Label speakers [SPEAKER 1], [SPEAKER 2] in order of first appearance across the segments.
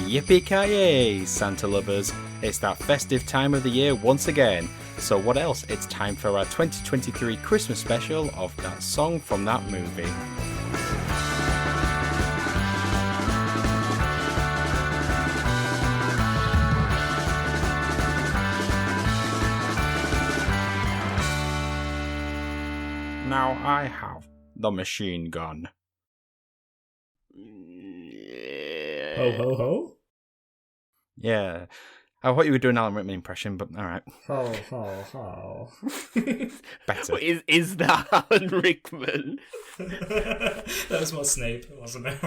[SPEAKER 1] Yippee-ki-yay, Santa lovers. It's that festive time of the year once again. So what else? It's time for our 2023 Christmas special of that song from that movie. Now I have the machine gun.
[SPEAKER 2] Ho, ho, ho?
[SPEAKER 1] Yeah. I thought you were doing Alan Rickman impression, but alright.
[SPEAKER 2] Ho, ho, ho.
[SPEAKER 1] Better.
[SPEAKER 3] Is that Alan Rickman?
[SPEAKER 2] That was more Snape, wasn't it?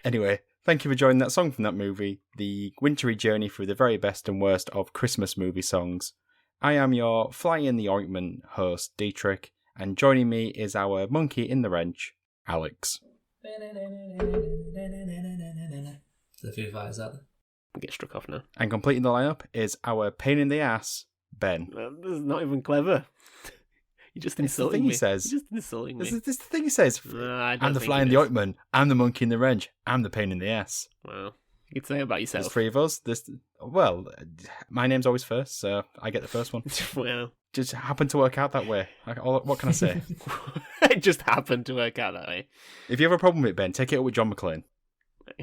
[SPEAKER 1] Anyway, thank you for joining that song from that movie, the wintry journey through the very best and worst of Christmas movie songs. I am your fly in the ointment host, Dietrich, and joining me is our monkey in the wrench, Alex.
[SPEAKER 2] The Foo Fighters out there.
[SPEAKER 3] Get struck off now.
[SPEAKER 1] And completing the lineup is our pain in the ass, Ben.
[SPEAKER 3] This is not even clever. You're just insulting me.
[SPEAKER 1] He says.
[SPEAKER 3] You're just insulting me.
[SPEAKER 1] This is the thing he says. I'm the fly in the ointment. I'm the monkey in the wrench. I'm the pain in the ass.
[SPEAKER 3] Well, you could say about yourself.
[SPEAKER 1] There's three of us. My name's always first, so I get the first one.
[SPEAKER 3] Well,
[SPEAKER 1] just happened to work out that way. What can I say?
[SPEAKER 3] It just happened to work out that way.
[SPEAKER 1] If you have a problem with it, Ben, take it up with John McClane.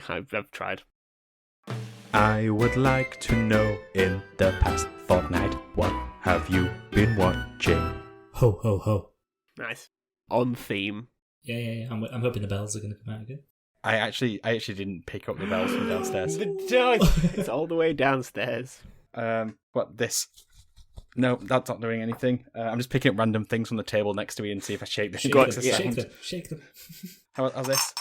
[SPEAKER 3] I've tried.
[SPEAKER 1] I would like to know, in the past fortnight, what have you been watching?
[SPEAKER 2] Ho, ho, ho.
[SPEAKER 3] Nice. On theme.
[SPEAKER 2] Yeah. I'm hoping the bells are going to come out again.
[SPEAKER 1] I actually didn't pick up the bells from downstairs.
[SPEAKER 3] It's all the way downstairs.
[SPEAKER 1] What, this? No, that's not doing anything. I'm just picking up random things from the table next to me and see if I shake them.
[SPEAKER 2] Shake them.
[SPEAKER 1] How's this?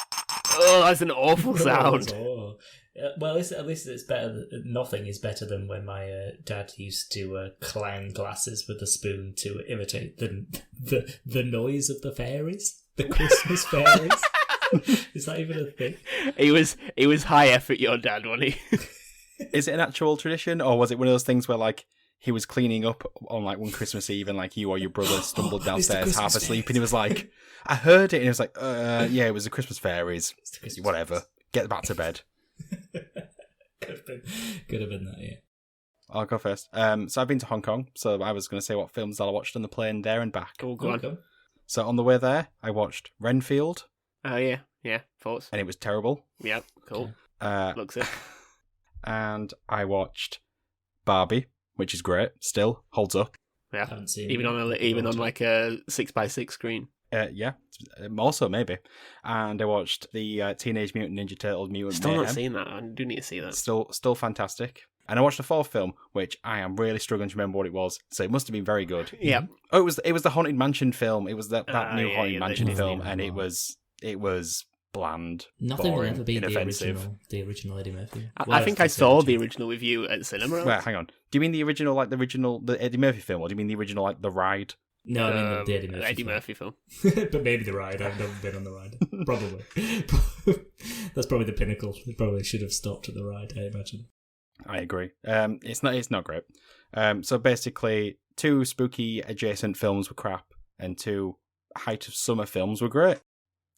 [SPEAKER 3] Oh, that's an awful sound.
[SPEAKER 2] Oh. Well, at least it's better. Nothing is better than when my dad used to clang glasses with a spoon to imitate the noise of the fairies, the Christmas fairies. Is that even a thing?
[SPEAKER 3] He was high effort, your dad, wasn't he?
[SPEAKER 1] Is it an actual tradition, or was it one of those things where like he was cleaning up on like one Christmas Eve and like you or your brother stumbled downstairs half asleep and he was like, I heard it, and he was like, yeah, it was the Christmas fairies. Whatever. Get back to bed.
[SPEAKER 2] Could have been that, yeah.
[SPEAKER 1] I'll go first. So I've been to Hong Kong, so I was going to say what films I watched on the plane there and back.
[SPEAKER 3] Cool, go on.
[SPEAKER 2] Go.
[SPEAKER 1] So on the way there, I watched Renfield.
[SPEAKER 3] Oh, yeah, thoughts?
[SPEAKER 1] And it was terrible.
[SPEAKER 3] Yep, cool.
[SPEAKER 1] Looks
[SPEAKER 3] it.
[SPEAKER 1] And I watched Barbie, which is great, still, holds up.
[SPEAKER 3] Yeah,
[SPEAKER 2] haven't seen
[SPEAKER 3] even on like a 6x6 screen.
[SPEAKER 1] Yeah, also maybe. And I watched the Teenage Mutant Ninja Turtles Mutant
[SPEAKER 3] Still
[SPEAKER 1] Mayhem.
[SPEAKER 3] not seen that. I do need to see that.
[SPEAKER 1] Still fantastic. And I watched the fourth film, which I am really struggling to remember what it was. So it must have been very good.
[SPEAKER 3] Yeah.
[SPEAKER 1] Oh, it was the Haunted Mansion film. It was that new Haunted Mansion film,
[SPEAKER 2] Disney
[SPEAKER 1] and it was bland.
[SPEAKER 2] Nothing will
[SPEAKER 1] boring,
[SPEAKER 2] ever be
[SPEAKER 1] inoffensive.
[SPEAKER 2] the original Eddie Murphy.
[SPEAKER 3] I think I saw the original with you at the cinema.
[SPEAKER 1] Wait, hang on. Do you mean the original the Eddie Murphy film, or do you mean the original like the ride?
[SPEAKER 2] No, I mean the Eddie
[SPEAKER 3] Murphy film.
[SPEAKER 2] But maybe the ride. I've never been on the ride. Probably. That's probably the pinnacle. It probably should have stopped at the ride, I imagine.
[SPEAKER 1] I agree. It's not great. So basically, two spooky adjacent films were crap, and two height of summer films were great,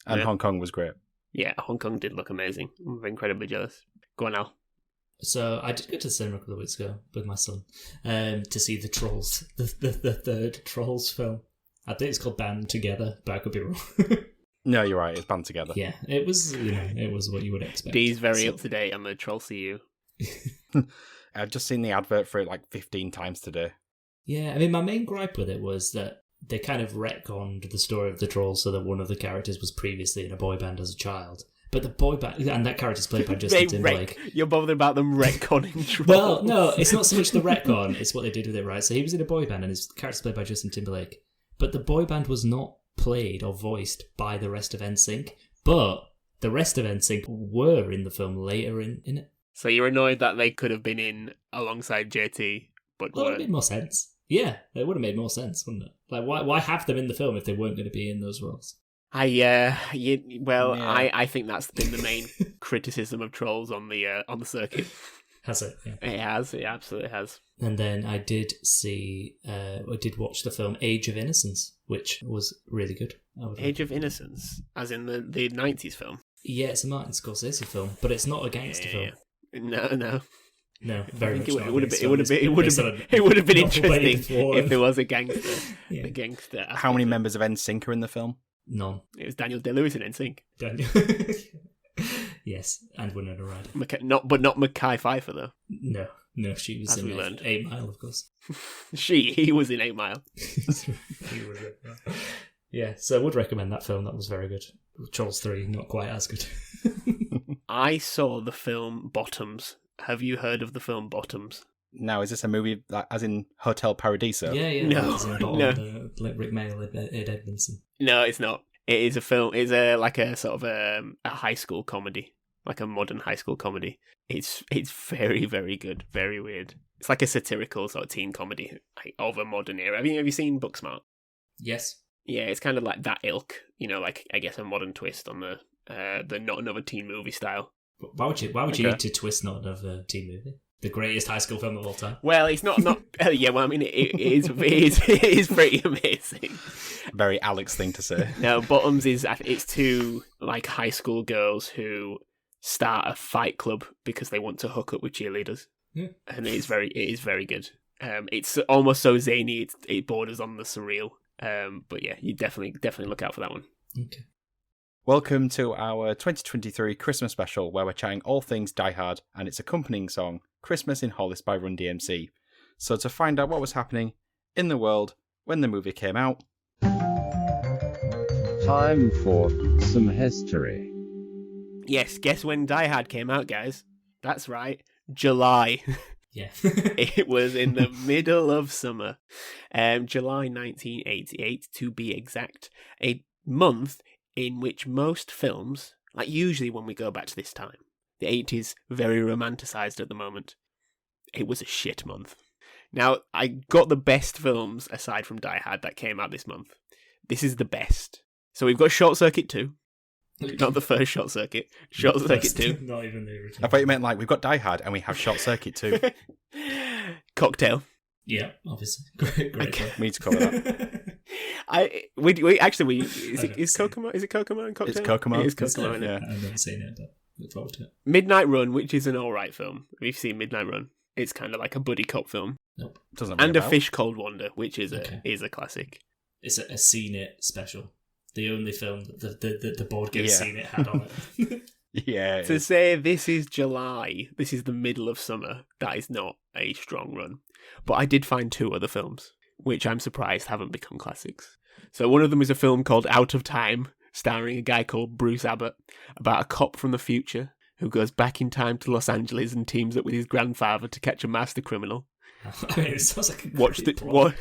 [SPEAKER 1] and Hong Kong was great.
[SPEAKER 3] Yeah, Hong Kong did look amazing. I'm incredibly jealous. Go on, Al.
[SPEAKER 2] So I did go to the cinema a couple of weeks ago with my son to see the Trolls, the third Trolls film. I think it's called Band Together, but I could be wrong.
[SPEAKER 1] No, you're right. It's Band Together.
[SPEAKER 2] Yeah, it was what you would expect.
[SPEAKER 3] Dee's very up to date on the Troll CU.
[SPEAKER 1] I've just seen the advert for it like 15 times today.
[SPEAKER 2] Yeah, I mean, my main gripe with it was that they kind of retconned the story of the Trolls so that one of the characters was previously in a boy band as a child. But the boy band, and that character's played by Justin Timberlake.
[SPEAKER 3] You're bothered about them retconning Trolls.
[SPEAKER 2] Well, no, it's not so much the retcon, it's what they did with it, right? So he was in a boy band and his character's played by Justin Timberlake. But the boy band was not played or voiced by the rest of NSYNC. But the rest of NSYNC were in the film later in it.
[SPEAKER 3] So you're annoyed that they could have been in alongside JT, but
[SPEAKER 2] Well, it
[SPEAKER 3] weren't.
[SPEAKER 2] made more sense. Yeah, it would have made more sense, wouldn't it? Like, why have them in the film if they weren't going to be in those roles?
[SPEAKER 3] I think that's been the main criticism of Trolls on the circuit.
[SPEAKER 2] Has it? Yeah.
[SPEAKER 3] It has. It absolutely has.
[SPEAKER 2] And then I did watch the film Age of Innocence, which was really good.
[SPEAKER 3] Age of Innocence, as in the 90s film?
[SPEAKER 2] Yeah, it's a Martin Scorsese film, but it's not a gangster film.
[SPEAKER 3] No.
[SPEAKER 2] No, very much not.
[SPEAKER 3] It would have been interesting if there was a gangster.
[SPEAKER 2] Yeah.
[SPEAKER 3] A gangster.
[SPEAKER 1] How many members of NSYNC are in the film?
[SPEAKER 2] None.
[SPEAKER 3] It was Daniel Day-Lewis in NSYNC.
[SPEAKER 2] Daniel. Yes, and Winona Ryder.
[SPEAKER 3] But not Mekhi Phifer though.
[SPEAKER 2] No, she was in 8 Mile, of course.
[SPEAKER 3] He was in 8 Mile.
[SPEAKER 2] He was it. Yeah, so I would recommend that film. That was very good. Trolls 3, not quite as good.
[SPEAKER 3] I saw the film Bottoms. Have you heard of the film Bottoms?
[SPEAKER 1] Now, is this a movie as in Hotel Paradiso?
[SPEAKER 2] Yeah.
[SPEAKER 3] No.
[SPEAKER 2] Like Rick Mayall, Ed Edmondson.
[SPEAKER 3] No, it's not. It is a film. It's like a sort of a high school comedy, like a modern high school comedy. It's very, very good. Very weird. It's like a satirical sort of teen comedy of a modern era. Have you seen Booksmart?
[SPEAKER 2] Yes.
[SPEAKER 3] Yeah, it's kind of like that ilk. Like I guess a modern twist on the not another teen movie style.
[SPEAKER 2] Why would you need to twist not another teen movie? The greatest high school film of all time.
[SPEAKER 3] Well, it's not. Yeah, well, I mean, it is pretty amazing.
[SPEAKER 1] Very Alex thing to say.
[SPEAKER 3] No, Bottoms it's two like high school girls who start a fight club because they want to hook up with cheerleaders, and it is very good. It's almost so zany it borders on the surreal. But yeah, you definitely look out for that one.
[SPEAKER 2] Okay.
[SPEAKER 1] Welcome to our 2023 Christmas special, where we're chatting all things Die Hard and its accompanying song, Christmas in Hollis by Run DMC. So to find out what was happening in the world when the movie came out...
[SPEAKER 4] Time for some history.
[SPEAKER 3] Yes, guess when Die Hard came out, guys? That's right, July.
[SPEAKER 2] Yeah.
[SPEAKER 3] It was in the middle of summer. July 1988, to be exact. A month in which most films, like usually when we go back to this time, the 80s, very romanticised at the moment. It was a shit month. Now, I got the best films, aside from Die Hard, that came out this month. This is the best. So we've got Short Circuit 2. Not the first Short Circuit. Short Circuit 2.
[SPEAKER 2] Not even the original.
[SPEAKER 1] I thought you meant like, we've got Die Hard and we have Short Circuit 2.
[SPEAKER 3] Cocktail.
[SPEAKER 2] Yeah, obviously. Great.
[SPEAKER 1] Okay, we need to cover that.
[SPEAKER 3] Is Kokomo and Cocktail?
[SPEAKER 1] It's Kokomo.
[SPEAKER 3] It is Kokomo,
[SPEAKER 2] Yeah, I've never seen it, but look forward to it.
[SPEAKER 3] Midnight Run, which is an alright film. We've seen Midnight Run. It's kind of like a buddy cop film.
[SPEAKER 2] Nope.
[SPEAKER 3] And A Fish Called Wonder, which is a classic.
[SPEAKER 2] It's a Seen It special. The only film that the board game Seen It had on it.
[SPEAKER 1] Yeah.
[SPEAKER 3] To say this is July, this is the middle of summer, that is not a strong run. But I did find 2 other films, which I'm surprised haven't become classics. So one of them is a film called Out of Time, starring a guy called Bruce Abbott, about a cop from the future who goes back in time to Los Angeles and teams up with his grandfather to catch a master criminal.
[SPEAKER 2] It sounds like
[SPEAKER 3] watch the trailer.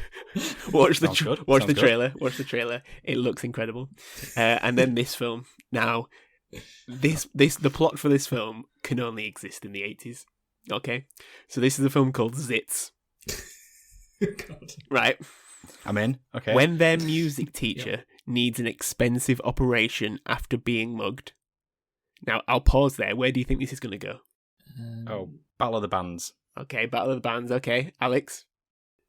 [SPEAKER 3] Watch the trailer. It looks incredible. And then this film. Now, the plot for this film can only exist in the 80s. Okay, so this is a film called Zits.
[SPEAKER 2] God.
[SPEAKER 3] Right.
[SPEAKER 1] I'm in. Okay.
[SPEAKER 3] When their music teacher needs an expensive operation after being mugged. Now, I'll pause there. Where do you think this is going to go?
[SPEAKER 1] Battle of the Bands.
[SPEAKER 3] Okay, Battle of the Bands. Okay, Alex?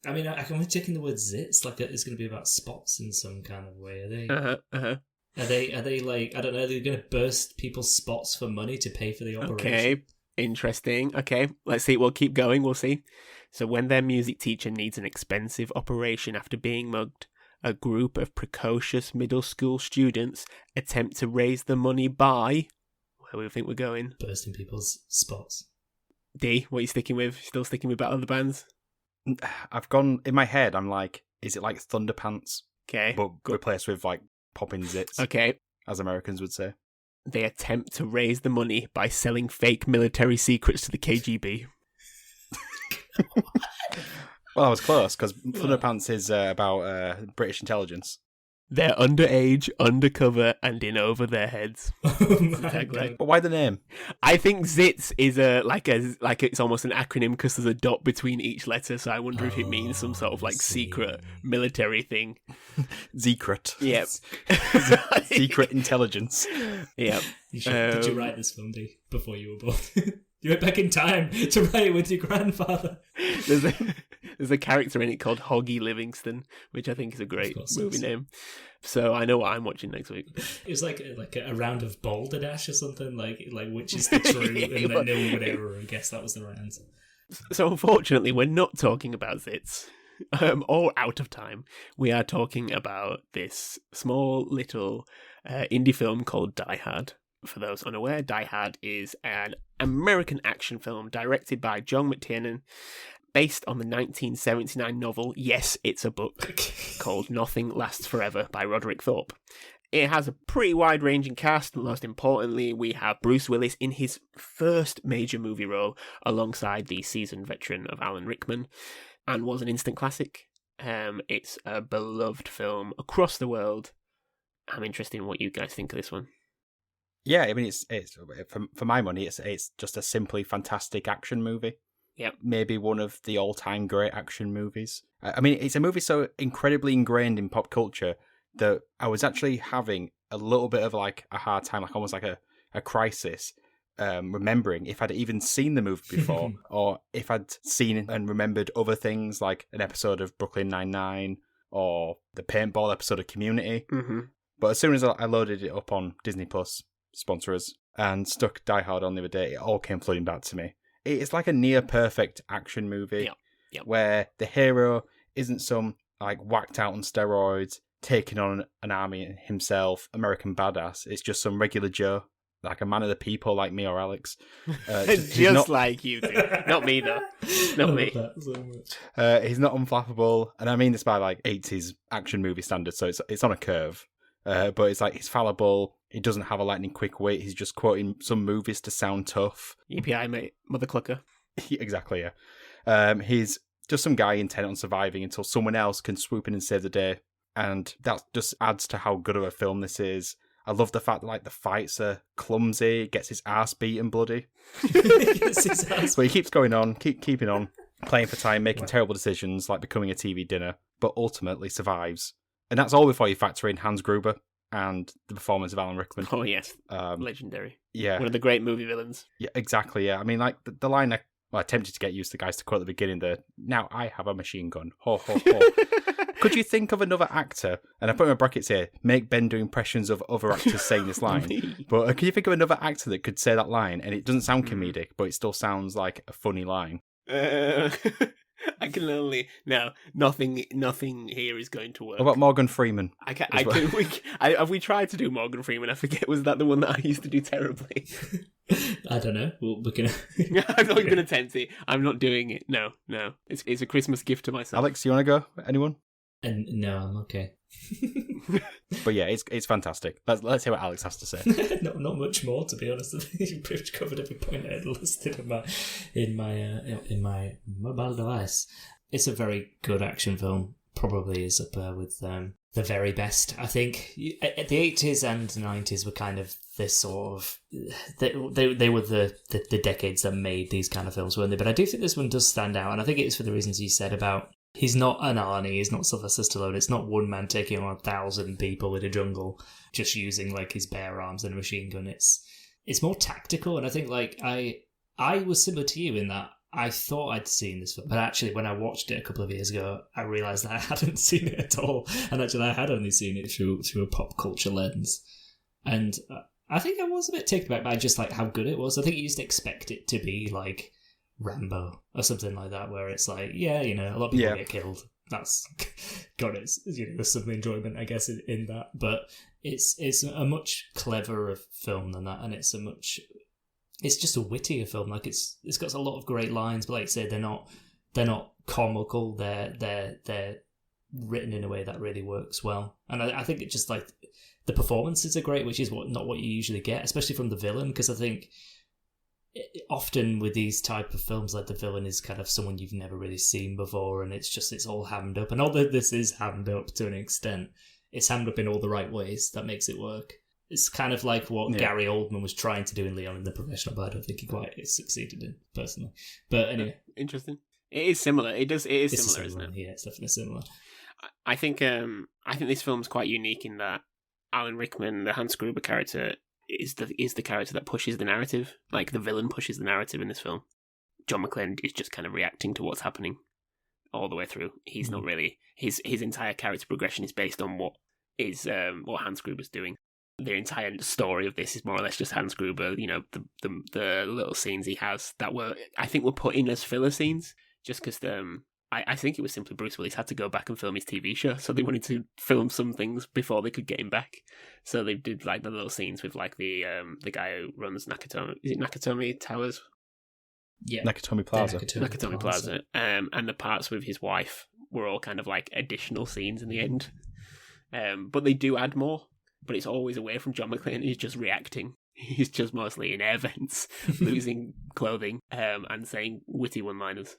[SPEAKER 2] I mean, I'm only taking the word zits, like it's going to be about spots in some kind of way. Are they? Are they like, I don't know, they're going to burst people's spots for money to pay for the operation?
[SPEAKER 3] Okay, interesting. Okay, let's see. We'll keep going. We'll see. So when their music teacher needs an expensive operation after being mugged, a group of precocious middle school students attempt to raise the money by... Where do we think we're going?
[SPEAKER 2] Bursting people's spots.
[SPEAKER 3] D, what are you sticking with? Still sticking with Battle of the Bands?
[SPEAKER 1] I've gone, in my head, I'm like, is it like Thunderpants?
[SPEAKER 3] Okay.
[SPEAKER 1] But replaced with like popping zits.
[SPEAKER 3] Okay.
[SPEAKER 1] As Americans would say.
[SPEAKER 3] They attempt to raise the money by selling fake military secrets to the KGB.
[SPEAKER 1] Well, I was close, because Thunderpants is about British intelligence.
[SPEAKER 3] They're underage, undercover, and in over their heads.
[SPEAKER 1] But why the name?
[SPEAKER 3] I think zits is like it's almost an acronym because there's a dot between each letter, so I wonder if it means some sort of like secret military thing.
[SPEAKER 1] Secret.
[SPEAKER 3] Yep.
[SPEAKER 1] Secret intelligence.
[SPEAKER 3] Yep.
[SPEAKER 2] Did you write this film, D, before you were born? You went back in time to write it with your grandfather.
[SPEAKER 3] There's a character in it called Hoggy Livingston, which I think is a great movie name. So I know what I'm watching next week.
[SPEAKER 2] It was like a round of balderdash or something, like which is the true, and then no one would ever guess that was the right answer.
[SPEAKER 3] So unfortunately, we're not talking about zits. Or out of time. We are talking about this small little indie film called Die Hard. For those unaware, Die Hard is an American action film directed by John McTiernan, based on the 1979 novel, yes, it's a book, called Nothing Lasts Forever by Roderick Thorpe. It has a pretty wide-ranging cast, and most importantly, we have Bruce Willis in his first major movie role, alongside the seasoned veteran of Alan Rickman, and was an instant classic. It's a beloved film across the world. I'm interested in what you guys think of this one.
[SPEAKER 1] Yeah, I mean, it's for my money, it's just a simply fantastic action movie.
[SPEAKER 3] Yep.
[SPEAKER 1] Maybe one of the all-time great action movies. I mean, it's a movie so incredibly ingrained in pop culture that I was actually having a little bit of like a hard time, like almost like a crisis, remembering if I'd even seen the movie before, or if I'd seen and remembered other things like an episode of Brooklyn Nine-Nine or the paintball episode of Community.
[SPEAKER 3] Mm-hmm.
[SPEAKER 1] But as soon as I loaded it up on Disney Plus, sponsor us, and stuck Die Hard on the other day, it all came flooding back to me. It's like a near-perfect action movie where the hero isn't some like whacked out on steroids, taking on an army himself, American badass. It's just some regular Joe, like a man of the people like me or Alex.
[SPEAKER 3] Just like you do. Not me, though. Not me.
[SPEAKER 2] So
[SPEAKER 1] he's not unflappable, and I mean this by like 80s action movie standards, so it's on a curve. But it's like he's fallible. He doesn't have a lightning quick wit. He's just quoting some movies to sound tough.
[SPEAKER 3] EPI, mate. Mother clucker.
[SPEAKER 1] Exactly, yeah. He's just some guy intent on surviving until someone else can swoop in and save the day. And that just adds to how good of a film this is. I love the fact that like the fights are clumsy, gets his ass beaten bloody. But he keeps going on, keeping on, playing for time, making terrible decisions like becoming a TV dinner, but ultimately survives. And that's all before you factor in Hans Gruber and the performance of Alan Rickman.
[SPEAKER 3] Oh, yes. Legendary.
[SPEAKER 1] Yeah.
[SPEAKER 3] One of the great movie villains.
[SPEAKER 1] Yeah, exactly, yeah. I mean, like, the line I attempted to get used to guys to quote at the beginning, now I have a machine gun. Ho, ho, ho. Could you think of another actor, and I put in my brackets here, make Ben do impressions of other actors saying this line, but can you think of another actor that could say that line, and it doesn't sound comedic, but it still sounds like a funny line?
[SPEAKER 3] I can only nothing here is going to work.
[SPEAKER 1] What about Morgan Freeman?
[SPEAKER 3] Have we tried to do Morgan Freeman? I forget. Was that the one that I used to do terribly?
[SPEAKER 2] I don't know. We're gonna.
[SPEAKER 3] I'm not even attempt it. I'm not doing it. No. It's a Christmas gift to myself.
[SPEAKER 1] Alex, you want to go? Anyone?
[SPEAKER 2] And no, I'm okay.
[SPEAKER 1] But yeah, it's fantastic. Let's hear what Alex has to say.
[SPEAKER 2] Not much more, to be honest. I think you've pretty much covered every point I had listed in my mobile device. It's a very good action film. Probably is up there with the very best. I think the 80s and 90s were kind of this sort of they were the decades that made these kind of films, weren't they? But I do think this one does stand out, and I think it is for the reasons you said about. He's not an Arnie, he's not Sylvester Stallone, it's not one man taking on 1,000 people in a jungle, just using like his bare arms and a machine gun. It's more tactical, and I think like I was similar to you in that I thought I'd seen this film, but actually when I watched it a couple of years ago, I realised that I hadn't seen it at all, and actually I had only seen it through a pop culture lens. And I think I was a bit taken back by just like how good it was. I think you used to expect it to be like Rambo or something like that, where it's like, a lot of people get killed. That's got it. There's some enjoyment, I guess, in that. But it's a much cleverer film than that, and it's just a wittier film. Like it's got a lot of great lines, but like I say, they're not comical. They're written in a way that really works well, and I think it just like the performances are great, which is not what you usually get, especially from the villain, because I think. Often with these type of films, like the villain is kind of someone you've never really seen before, and it's all hammed up. And although this is hammed up to an extent, it's hammed up in all the right ways that makes it work. It's kind of like what Gary Oldman was trying to do in Leon in the Professional, but I don't think he quite succeeded in, personally. But anyway.
[SPEAKER 3] Interesting. It is similar. It is similar, isn't it?
[SPEAKER 2] Yeah, it's definitely similar.
[SPEAKER 3] I think this film's quite unique in that Alan Rickman, the Hans Gruber character, is the character that pushes the narrative. Like, the villain pushes the narrative in this film. John McClane is just kind of reacting to what's happening all the way through. He's not really... His entire character progression is based on what Hans Gruber's doing. The entire story of this is more or less just Hans Gruber, you know, the little scenes he has that were put in as filler scenes, just because I think it was simply Bruce Willis had to go back and film his TV show, so they wanted to film some things before they could get him back. So they did like the little scenes with like the guy who runs Nakatomi. Is it Nakatomi Towers?
[SPEAKER 2] Yeah,
[SPEAKER 1] Nakatomi Plaza.
[SPEAKER 3] Nakatomi Plaza. And the parts with his wife were all kind of like additional scenes in the end. But they do add more. But it's always away from John McClane. He's just reacting. He's just mostly in air vents, losing clothing, and saying witty one-liners.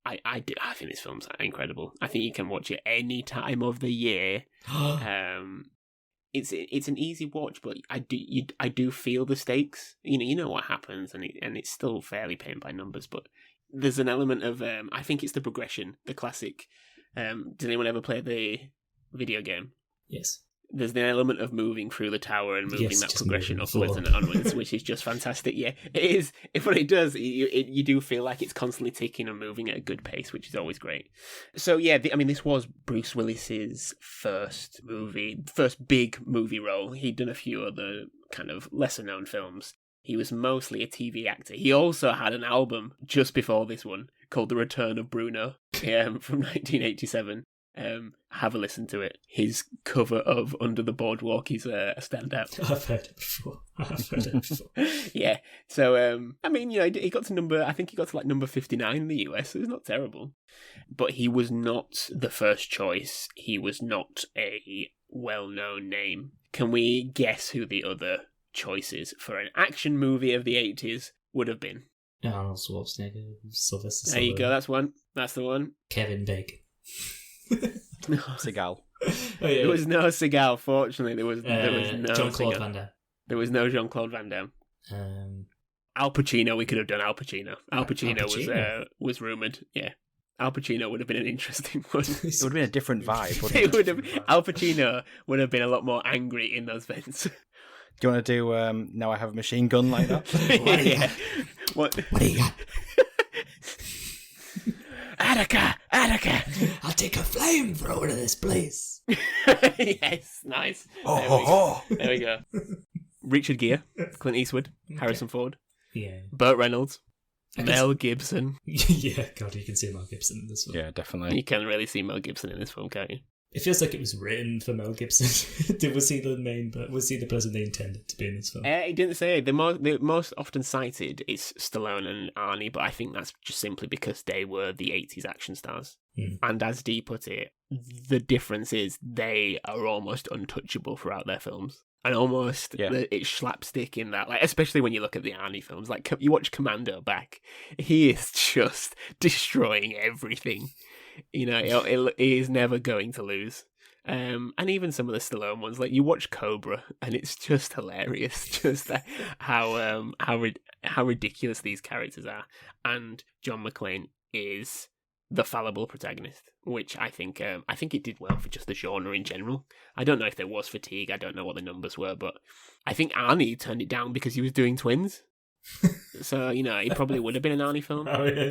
[SPEAKER 3] I think this film's incredible. I think you can watch it any time of the year. It's an easy watch, but I do feel the stakes. You know what happens, and it's still fairly paint by numbers. But there's an element of I think it's the progression, the classic. Did anyone ever play the video game?
[SPEAKER 2] Yes.
[SPEAKER 3] There's the element of moving through the tower and moving that progression upwards and onwards, which is just fantastic. Yeah, it is. What it does, you do feel like it's constantly ticking and moving at a good pace, which is always great. So yeah, this was Bruce Willis's first big movie role. He'd done a few other kind of lesser known films. He was mostly a TV actor. He also had an album just before this one called The Return of Bruno from 1987. Have a listen to it. His cover of Under the Boardwalk is a standout.
[SPEAKER 2] I've heard it before.
[SPEAKER 3] Yeah. So, he got to number 59 in the US. So it's not terrible. But he was not the first choice. He was not a well-known name. Can we guess who the other choices for an action movie of the 80s would have been?
[SPEAKER 2] Arnold Schwarzenegger, Sylvester Stallone.
[SPEAKER 3] There you go. That's one. That's the one.
[SPEAKER 2] Kevin Bacon.
[SPEAKER 1] Seagal.
[SPEAKER 3] There was no Seagal, fortunately. There was no
[SPEAKER 2] Jean-Claude Van Damme.
[SPEAKER 3] There was no Jean-Claude Van Damme. Al Pacino, we could have done Al Pacino. Al Pacino was rumoured, yeah. Al Pacino would have been an interesting one. It
[SPEAKER 1] would have been a different vibe, wouldn't it?
[SPEAKER 3] Al Pacino would have been a lot more angry in those vents.
[SPEAKER 1] Do you want to do Now I Have a Machine Gun like that?
[SPEAKER 3] Yeah. What do you got? Attica!
[SPEAKER 2] I'll take a flamethrower to this place.
[SPEAKER 3] Yes, nice. There we go. Richard Gere, Clint Eastwood, Harrison Ford, Burt Reynolds, Mel Gibson.
[SPEAKER 2] Yeah, God, you can see Mel Gibson in this film.
[SPEAKER 1] Yeah, definitely.
[SPEAKER 3] You can really see Mel Gibson in this film, can't you?
[SPEAKER 2] It feels like it was written for Mel Gibson. Was he the person they intended to be in this film?
[SPEAKER 3] He didn't say. The most often cited is Stallone and Arnie, but I think that's just simply because they were the 80s action stars. And as Dee put it, the difference is they are almost untouchable throughout their films. And almost it's slapstick in that, like, especially when you look at the Arnie films. Like, you watch Commando back, he is just destroying everything. You know, he is never going to lose. And even some of the Stallone ones, like you watch Cobra, and it's just hilarious, just how ridiculous these characters are. And John McClane is the fallible protagonist, which I think it did well for just the genre in general. I don't know if there was fatigue. I don't know what the numbers were, but I think Arnie turned it down because he was doing Twins. So, you know, it probably would have been an Arnie film.
[SPEAKER 2] Oh, yeah.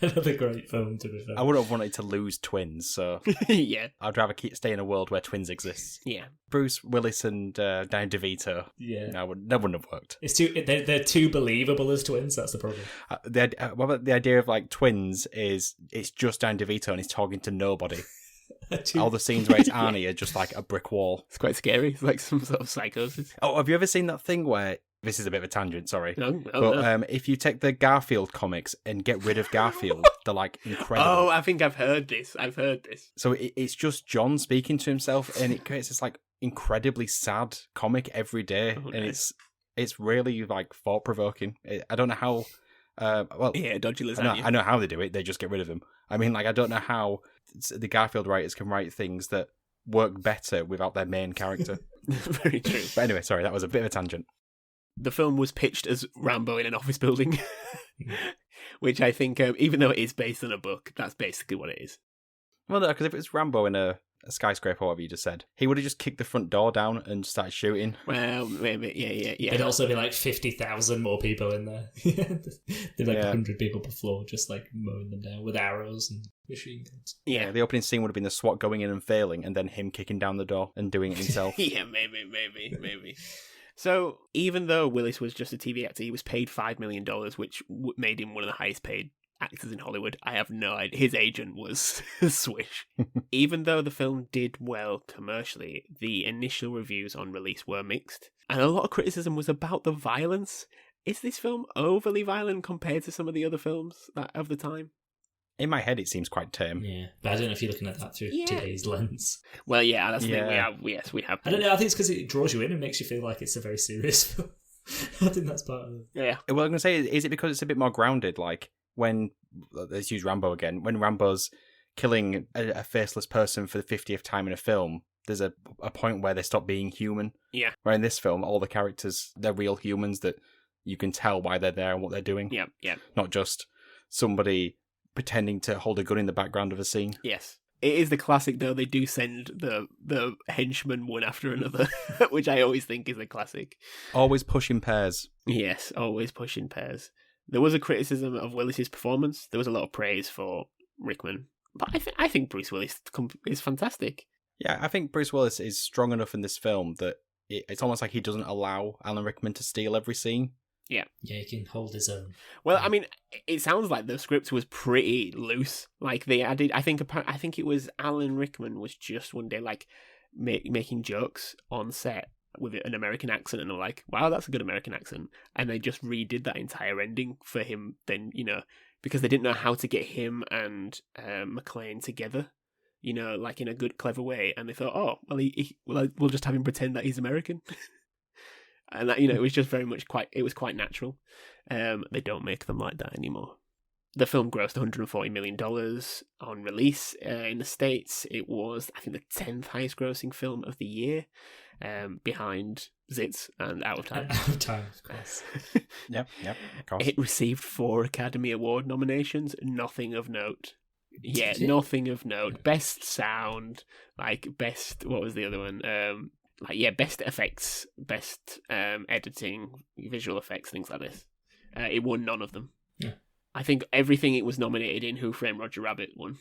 [SPEAKER 2] Another great film, to be fair.
[SPEAKER 1] I would have wanted to lose twins, so
[SPEAKER 3] yeah.
[SPEAKER 1] I'd rather stay in a world where twins exist.
[SPEAKER 3] Yeah.
[SPEAKER 1] Bruce Willis and Danny DeVito.
[SPEAKER 2] Yeah.
[SPEAKER 1] That wouldn't have worked.
[SPEAKER 2] They're too believable as twins, that's the problem.
[SPEAKER 1] What about the idea of, like, twins is it's just Danny DeVito and he's talking to nobody. All the scenes where it's Arnie are just like a brick wall.
[SPEAKER 3] It's quite scary. It's like some sort of psychosis.
[SPEAKER 1] Oh, have you ever seen that thing where... This is a bit of a tangent, sorry.
[SPEAKER 3] No.
[SPEAKER 1] If you take the Garfield comics and get rid of Garfield, they're like incredible.
[SPEAKER 3] Oh, I think I've heard this.
[SPEAKER 1] So it's just John speaking to himself, and it creates this like incredibly sad comic every day, and it's really like thought provoking. I don't know how.
[SPEAKER 3] Dodgy lasagna.
[SPEAKER 1] I know how they do it. They just get rid of him. I mean, like, I don't know how the Garfield writers can write things that work better without their main character.
[SPEAKER 3] Very true.
[SPEAKER 1] But anyway, sorry, that was a bit of a tangent.
[SPEAKER 3] The film was pitched as Rambo in an office building, which I think, even though it is based on a book, that's basically what it is.
[SPEAKER 1] Well, no, because if it's Rambo in a a skyscraper, whatever you just said, he would have just kicked the front door down and started shooting.
[SPEAKER 3] Well, maybe, yeah.
[SPEAKER 2] There'd also be like 50,000 more people in there. There'd like 100 people per floor, just like mowing them down with arrows and machine guns.
[SPEAKER 3] Yeah.
[SPEAKER 1] The opening scene would have been the SWAT going in and failing, and then him kicking down the door and doing it himself.
[SPEAKER 3] Yeah, maybe. So, even though Willis was just a TV actor, he was paid $5 million, which made him one of the highest paid actors in Hollywood. I have no idea. His agent was Swish. Even though the film did well commercially, the initial reviews on release were mixed. And a lot of criticism was about the violence. Is this film overly violent compared to some of the other films of the time?
[SPEAKER 1] In my head, it seems quite tame.
[SPEAKER 2] Yeah, but I don't know if you're looking at that through today's lens.
[SPEAKER 3] Well, yeah, that's the thing. We have.
[SPEAKER 2] I don't know. I think it's because it draws you in and makes you feel like it's a very serious film. I think that's part of it.
[SPEAKER 3] Yeah.
[SPEAKER 1] Well, I'm going to say, is it because it's a bit more grounded? Like, when, let's use Rambo again, when Rambo's killing a faceless person for the 50th time in a film, there's a point where they stop being human.
[SPEAKER 3] Yeah.
[SPEAKER 1] Where in this film, all the characters, they're real humans that you can tell why they're there and what they're doing.
[SPEAKER 3] Yeah.
[SPEAKER 1] Not just somebody pretending to hold a gun in the background of a scene.
[SPEAKER 3] Yes. It is the classic, though. They do send the henchmen one after another, which I always think is a classic.
[SPEAKER 1] Always push in pairs.
[SPEAKER 3] Yes, always push in pairs. There was a criticism of Willis's performance. There was a lot of praise for Rickman. But I think Bruce Willis is fantastic.
[SPEAKER 1] Yeah, I think Bruce Willis is strong enough in this film that it's almost like he doesn't allow Alan Rickman to steal every scene.
[SPEAKER 2] Yeah, he can hold his own.
[SPEAKER 3] Well, I mean, it sounds like the script was pretty loose. Like they added, I think it was Alan Rickman was just one day like making jokes on set with an American accent, and they're like, "Wow, that's a good American accent," and they just redid that entire ending for him. Then because they didn't know how to get him and McClane together, like in a good, clever way, and they thought, "Oh, well, we'll just have him pretend that he's American." And that, it was just very much it was quite natural. They don't make them like that anymore. The film grossed $140 million on release in the States. It was, I think, the 10th highest grossing film of the year, behind Zits and Out of Time.
[SPEAKER 2] Out of Time, of course.
[SPEAKER 1] Yep, of course.
[SPEAKER 3] It received 4 Academy Award nominations, nothing of note. Yeah, nothing of note. Best sound, best, what was the other one? Best effects, best editing, visual effects, things like this. It won none of them.
[SPEAKER 2] Yeah.
[SPEAKER 3] I think everything it was nominated in Who Framed Roger Rabbit won.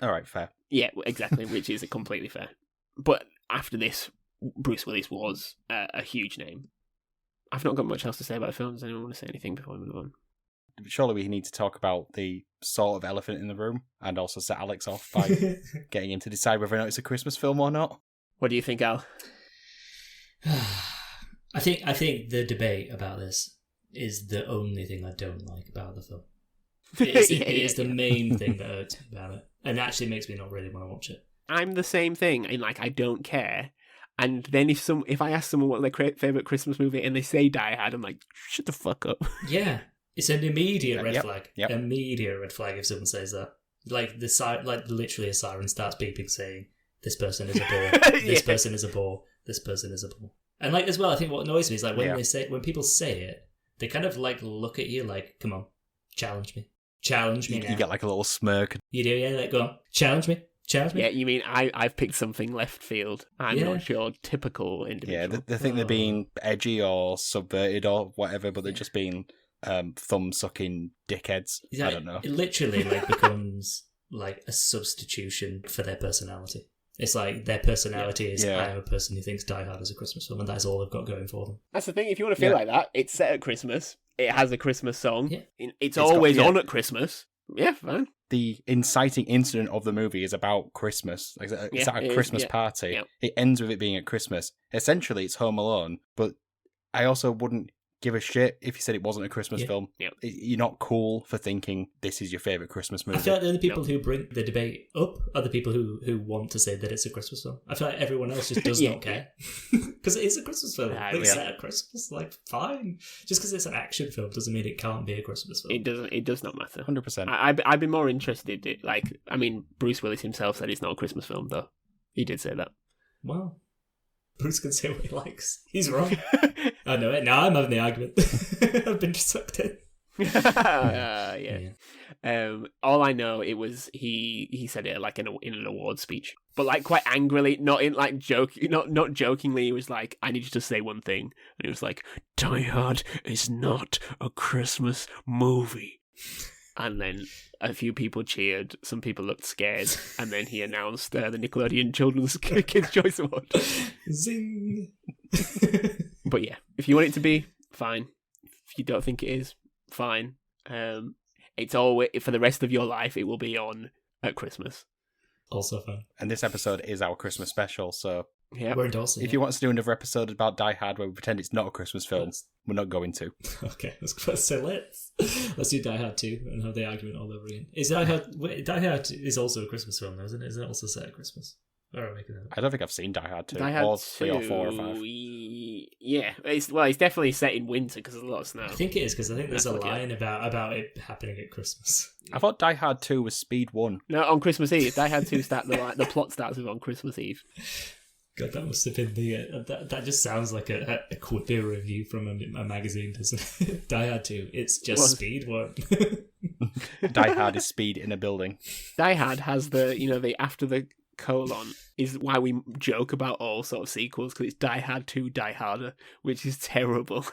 [SPEAKER 1] All right, fair.
[SPEAKER 3] Yeah, exactly, which is completely fair. But after this, Bruce Willis was a huge name. I've not got much else to say about the film. Does anyone want to say anything before we move on?
[SPEAKER 1] Surely we need to talk about the sort of elephant in the room and also set Alex off by getting him to decide whether or not it's a Christmas film or not.
[SPEAKER 3] What do you think, Al?
[SPEAKER 2] I think the debate about this is the only thing I don't like about the film. It is the main thing that hurts me about it, and it actually makes me not really want to watch it.
[SPEAKER 3] I'm the same thing, in I don't care. And then if I ask someone what their favourite Christmas movie and they say Die Hard, I'm like, shut the fuck up.
[SPEAKER 2] Yeah, it's an immediate red flag.
[SPEAKER 1] Yep.
[SPEAKER 2] Immediate red flag if someone says that. Literally a siren starts beeping saying, "This person is a bore. This person is a bore. This person is a bore." And as well, I think what annoys me is when people say it, they kind of look at you like, "Come on, challenge me now."
[SPEAKER 1] You get a little smirk.
[SPEAKER 2] You do, yeah. Go on, challenge me.
[SPEAKER 3] Yeah, you mean I've picked something left field. I'm not your typical individual.
[SPEAKER 1] Yeah, they think they're being edgy or subverted or whatever, but they're just being thumb-sucking dickheads. I don't know.
[SPEAKER 2] It literally becomes a substitution for their personality. It's their personality is, I am a person who thinks Die Hard is a Christmas film, and that's all they've got going for them.
[SPEAKER 3] That's the thing. If you want to feel like that, it's set at Christmas. It has a Christmas song.
[SPEAKER 2] Yeah.
[SPEAKER 3] It's always on at Christmas. Yeah, fine.
[SPEAKER 1] The inciting incident of the movie is about Christmas. It's at a Christmas party.
[SPEAKER 3] Yeah.
[SPEAKER 1] It ends with it being at Christmas. Essentially, it's Home Alone, but I also wouldn't give a shit if you said it wasn't a Christmas film.
[SPEAKER 3] Yeah.
[SPEAKER 1] You're not cool for thinking this is your favourite Christmas movie.
[SPEAKER 2] I feel like the only people who bring the debate up are the people who want to say that it's a Christmas film. I feel like everyone else just does not care. Because it is a Christmas film. It's set at Christmas, fine. Just because it's an action film doesn't mean it can't be a Christmas film.
[SPEAKER 3] It does not matter.
[SPEAKER 1] 100%.
[SPEAKER 3] I'd be more interested, Bruce Willis himself said it's not a Christmas film, though. He did say that.
[SPEAKER 2] Well, Bruce can say what he likes. He's wrong. I know it. Now I'm having the argument. I've been sucked in.
[SPEAKER 3] All I know, it was he said it in an award speech. but like quite angrily, not in like not jokingly. He was like, "I need you to say one thing," and he was like, "Die Hard is not a Christmas movie." And then a few people cheered, some people looked scared, and then he announced the Nickelodeon Children's Kids' Choice Award.
[SPEAKER 2] Zing.
[SPEAKER 3] But yeah, if you want it to be, fine. If you don't think it is, fine. It's always, for the rest of your life, it will be on at Christmas.
[SPEAKER 2] Also fun.
[SPEAKER 1] And this episode is our Christmas special, so
[SPEAKER 3] Yeah.
[SPEAKER 2] We're endorsing
[SPEAKER 1] if you want us to do another episode about Die Hard where we pretend it's not a Christmas film, we're not going to.
[SPEAKER 2] Okay, so let's do Die Hard 2 and have the argument all over again. Is Die Hard is also a Christmas film, though, isn't it? Isn't it also set at Christmas? Or am I making that up?
[SPEAKER 1] I don't think I've seen Die Hard 2,
[SPEAKER 3] Die Hard
[SPEAKER 1] or 3 or 4 or 5.
[SPEAKER 3] Yeah, it's definitely set in winter because there's a lot of snow.
[SPEAKER 2] I think it is, because I think there's a line about it happening at Christmas.
[SPEAKER 1] I thought Die Hard 2 was Speed 1.
[SPEAKER 3] No, on Christmas Eve. Die Hard 2 the plot starts with on Christmas Eve.
[SPEAKER 2] God, that must have been that just sounds like a quippy review from a magazine, doesn't it? Die Hard 2, it's just Speed 1.
[SPEAKER 1] Die Hard is speed in a building.
[SPEAKER 3] Die Hard has the after the colon is why we joke about all sort of sequels, because it's Die Hard 2, Die Harder, which is terrible.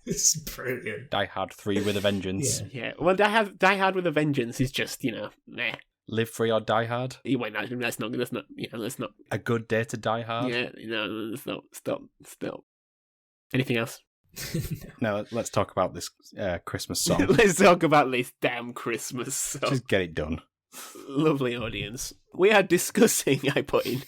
[SPEAKER 2] It's brilliant.
[SPEAKER 1] Die Hard 3 with a vengeance.
[SPEAKER 3] Yeah. Well, Die Hard with a Vengeance is just, meh.
[SPEAKER 1] Live Free or Die Hard.
[SPEAKER 3] Wait, no, let's not.
[SPEAKER 1] A Good Day to Die Hard.
[SPEAKER 3] Yeah, let's not. Stop. Anything else?
[SPEAKER 1] No, let's talk about this Christmas song.
[SPEAKER 3] Let's talk about this damn Christmas song.
[SPEAKER 1] Just get it done.
[SPEAKER 3] Lovely audience. We are discussing, I put in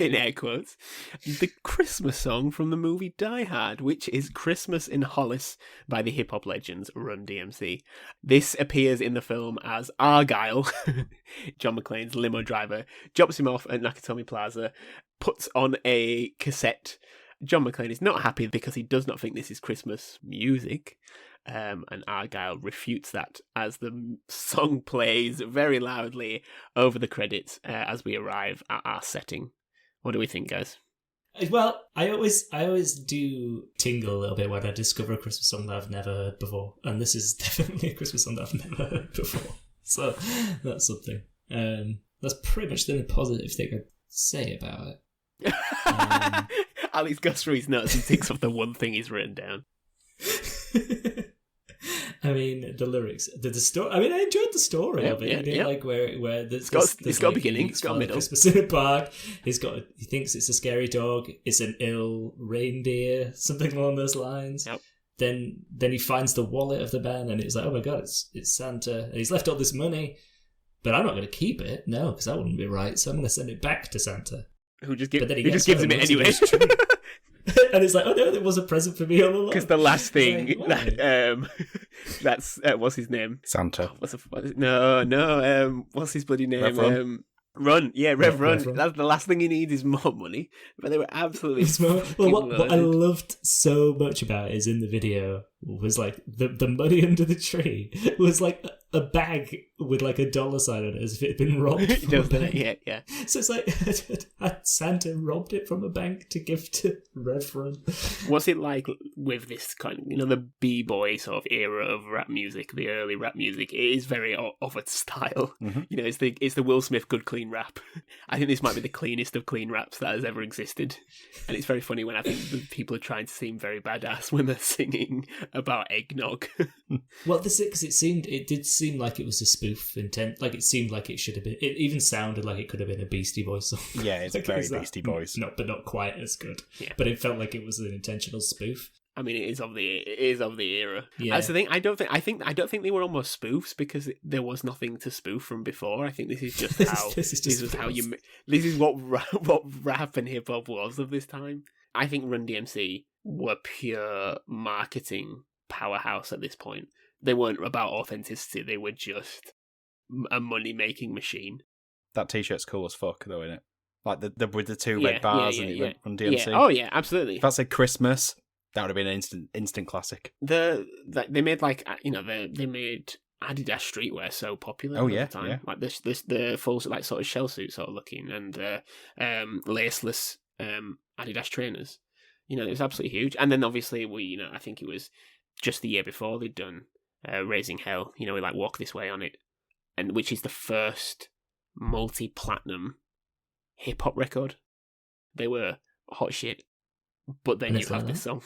[SPEAKER 3] air quotes, the Christmas song from the movie Die Hard, which is Christmas in Hollis by the hip-hop legends Run DMC. This appears in the film as Argyle, John McClane's limo driver, drops him off at Nakatomi Plaza, puts on a cassette. John McClane is not happy because he does not think this is Christmas music. And Argyle refutes that as the song plays very loudly over the credits as we arrive at our setting. What do we think, guys?
[SPEAKER 2] Well, I always do tingle a little bit when I discover a Christmas song that I've never heard before, and this is definitely a Christmas song that I've never heard before. So that's something. That's pretty much the only positive thing I'd say about it.
[SPEAKER 3] Alex goes through his notes and thinks of the one thing he's written down.
[SPEAKER 2] I mean, the lyrics, the story. I mean, I enjoyed the story of it. Like where
[SPEAKER 3] it's got a beginning, it's got a middle.
[SPEAKER 2] Christmas in a park. He thinks it's a scary dog. It's an ill reindeer, something along those lines.
[SPEAKER 3] Yep.
[SPEAKER 2] Then he finds the wallet of the man, and it's like, oh my god, it's Santa, and he's left all this money, but I'm not going to keep it, no, because that wouldn't be right. So I'm going to send it back to Santa,
[SPEAKER 3] who just gives him it anyway.
[SPEAKER 2] And it's like, oh no, it was a present for me all along.
[SPEAKER 3] Because the last thing, that's what's his name?
[SPEAKER 1] Santa.
[SPEAKER 3] What's his bloody name?
[SPEAKER 1] Rev Run.
[SPEAKER 3] Run, yeah, Rev Run.
[SPEAKER 2] Rev Run.
[SPEAKER 3] That's the last thing he needs is more money. But they were absolutely.
[SPEAKER 2] Well, what I loved so much about it is in the video was like the money under the tree was like a bag with like a dollar sign on it as if it had been robbed.
[SPEAKER 3] Yeah.
[SPEAKER 2] So it's like had Santa robbed it from a bank to give to Rev Run.
[SPEAKER 3] What's it like with this kind of, the b-boy sort of era of rap music, the early rap music? It is very of its style.
[SPEAKER 1] Mm-hmm.
[SPEAKER 3] It's the Will Smith good clean rap. I think this might be the cleanest of clean raps that has ever existed. And it's very funny when I think the people are trying to seem very badass when they're singing about eggnog.
[SPEAKER 2] Well, it did seem like it was a spoof intent. Like it seemed like it should have been. It even sounded like it could have been a Beastie Boys song.
[SPEAKER 1] Yeah, it's
[SPEAKER 2] like,
[SPEAKER 1] very Beastie Boys.
[SPEAKER 2] But not quite as good.
[SPEAKER 3] Yeah.
[SPEAKER 2] But it felt like it was an intentional spoof.
[SPEAKER 3] I mean, it is of the era.
[SPEAKER 2] Yeah.
[SPEAKER 3] That's the thing. I don't think they were almost spoofs because there was nothing to spoof from before. I think this is just how this is what rap and hip hop was of this time. I think Run DMC were pure marketing powerhouse at this point. They weren't about authenticity. They were just a money making machine.
[SPEAKER 1] That t-shirt's cool as fuck, though, isn't it? Like the with the two red bars and it went Run DMC.
[SPEAKER 3] Yeah. Oh yeah, absolutely.
[SPEAKER 1] If that said Christmas, that would have been an instant classic.
[SPEAKER 3] They made they made Adidas streetwear so popular at the time.
[SPEAKER 1] Yeah.
[SPEAKER 3] Like the full like sort of shell suit sort of looking and laceless Adidas trainers. It was absolutely huge. And then obviously I think it was just the year before they'd done Raising Hell. We like Walk This Way on it, and which is the first multi-platinum hip hop record. They were hot shit, but then
[SPEAKER 2] And
[SPEAKER 3] you
[SPEAKER 2] it's
[SPEAKER 3] have
[SPEAKER 2] like
[SPEAKER 3] this song,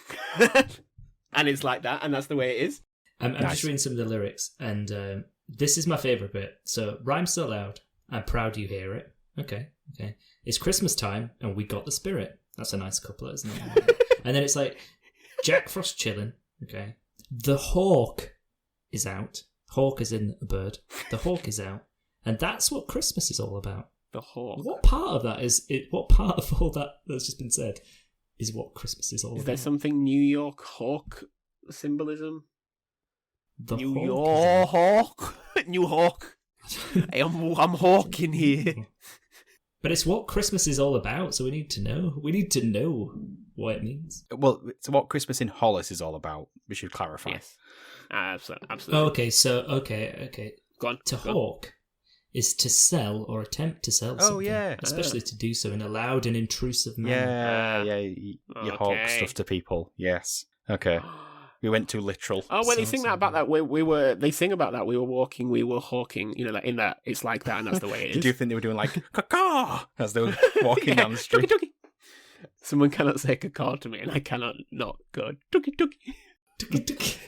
[SPEAKER 3] and it's like that, and that's the way it is.
[SPEAKER 2] I'm
[SPEAKER 1] Nice.
[SPEAKER 2] just reading some of the lyrics, and this is my favourite bit. So, rhyme so loud, I'm proud you hear it. Okay. It's Christmas time, and we got the spirit. That's a nice couplet, isn't it? And then it's like, Jack Frost chilling. Okay. The hawk is out. Hawk is in a bird. The hawk is out. And that's what Christmas is all about.
[SPEAKER 3] The hawk.
[SPEAKER 2] What part of that is it? What part of all that that's just been said is what Christmas is all
[SPEAKER 3] Is
[SPEAKER 2] about?
[SPEAKER 3] there something New York hawk symbolism?
[SPEAKER 2] The
[SPEAKER 3] New
[SPEAKER 2] hawk
[SPEAKER 3] York hawk, New Hawk. Hey, I'm hawking here.
[SPEAKER 2] But it's what Christmas is all about, so we need to know. We need to know what it means.
[SPEAKER 1] Well, it's what Christmas in Hollis is all about. We should clarify.
[SPEAKER 3] Yes, absolutely.
[SPEAKER 2] Oh, okay, so okay.
[SPEAKER 3] Go on.
[SPEAKER 2] To
[SPEAKER 3] go on.
[SPEAKER 2] hawk is to sell or attempt to sell
[SPEAKER 1] Oh,
[SPEAKER 2] something.
[SPEAKER 1] yeah.
[SPEAKER 2] Especially to do so in a loud and intrusive manner.
[SPEAKER 1] Yeah. You hawk
[SPEAKER 3] Okay.
[SPEAKER 1] stuff to people. Yes. Okay. We went too literal.
[SPEAKER 3] Oh, well, they
[SPEAKER 2] So
[SPEAKER 3] sing that about that. They sing about that. We were walking, we were hawking. You know, like in that, it's like that, and that's the way it is.
[SPEAKER 1] Did you think they were doing like caw as they were walking
[SPEAKER 3] Yeah,
[SPEAKER 1] down the street?
[SPEAKER 3] Tuki, tuki. Someone cannot say caw to me, and I cannot not go tuki tuki.